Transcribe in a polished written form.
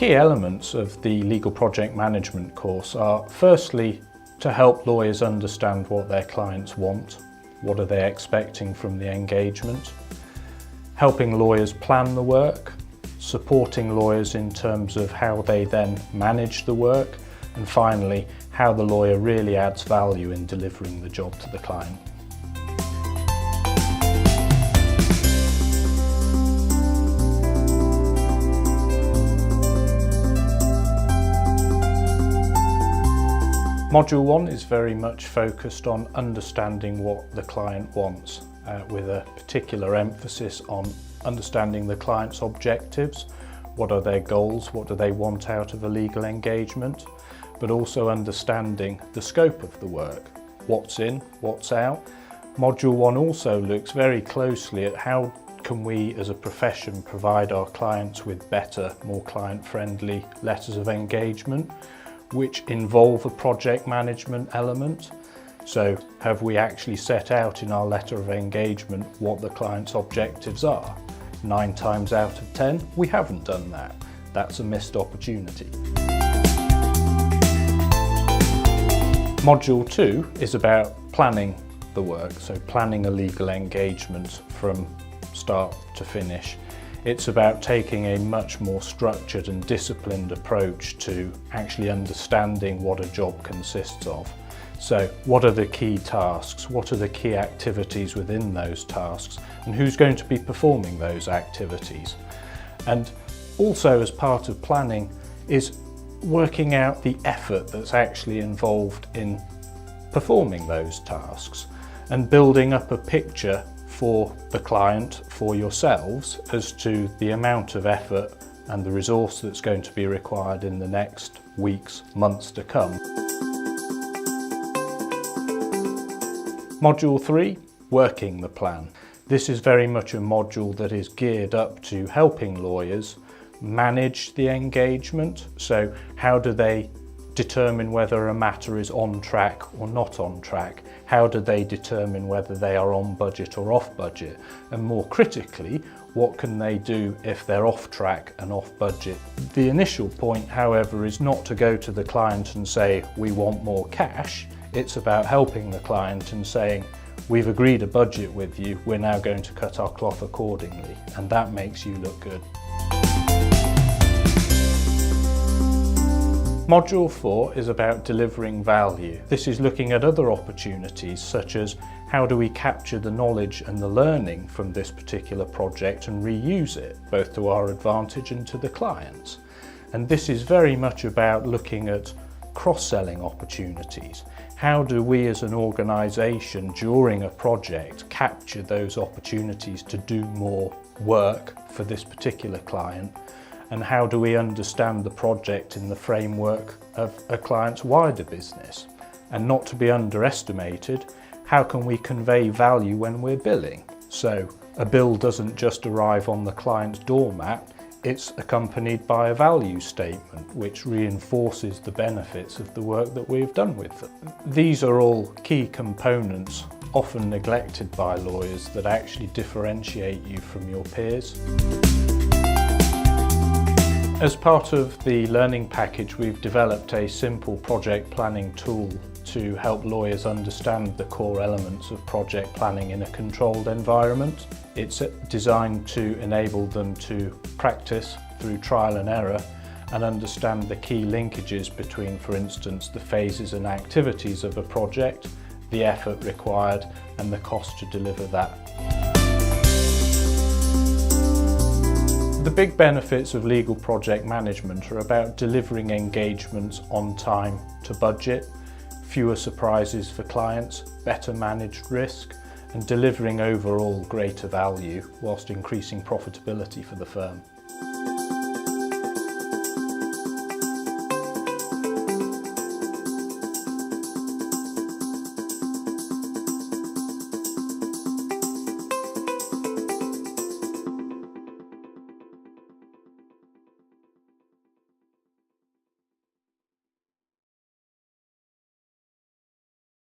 key elements of the legal project management course are firstly to help lawyers understand what their clients want, what are they expecting from the engagement, helping lawyers plan the work, supporting lawyers in terms of how they then manage the work, and finally how the lawyer really adds value in delivering the job to the client. Module 1 is very much focused on understanding what the client wants, with a particular emphasis on understanding the client's objectives, what are their goals, what do they want out of a legal engagement, but also understanding the scope of the work, what's in, what's out. Module 1 also looks very closely at how can we as a profession provide our clients with better, more client-friendly letters of engagement, which involve a project management element. So have we actually set out in our letter of engagement what the client's objectives are? 9 times out of 10, we haven't done that. That's a missed opportunity. Module 2 is about planning the work, so planning a legal engagement from start to finish. It's about taking a much more structured and disciplined approach to actually understanding what a job consists of. So what are the key tasks, what are the key activities within those tasks, and who's going to be performing those activities? And also as part of planning is working out the effort that's actually involved in performing those tasks and building up a picture for the client, for yourselves, as to the amount of effort and the resource that's going to be required in the next weeks, months to come. Module 3, working the plan. This is very much a module that is geared up to helping lawyers manage the engagement. So how do they determine whether a matter is on track or not on track? How do they determine whether they are on budget or off budget? And more critically, what can they do if they're off track and off budget? The initial point, however, is not to go to the client and say, we want more cash. It's about helping the client and saying, we've agreed a budget with you, we're now going to cut our cloth accordingly. And that makes you look good. Module 4 is about delivering value. This is looking at other opportunities, such as how do we capture the knowledge and the learning from this particular project and reuse it, both to our advantage and to the clients. And this is very much about looking at cross-selling opportunities. How do we as an organisation during a project capture those opportunities to do more work for this particular client? And how do we understand the project in the framework of a client's wider business? And not to be underestimated, how can we convey value when we're billing? So a bill doesn't just arrive on the client's doormat, it's accompanied by a value statement which reinforces the benefits of the work that we've done with them. These are all key components, often neglected by lawyers, that actually differentiate you from your peers. As part of the learning package, we've developed a simple project planning tool to help lawyers understand the core elements of project planning in a controlled environment. It's designed to enable them to practice through trial and error and understand the key linkages between, for instance, the phases and activities of a project, the effort required, and the cost to deliver that. The big benefits of legal project management are about delivering engagements on time to budget, fewer surprises for clients, better managed risk, and delivering overall greater value whilst increasing profitability for the firm.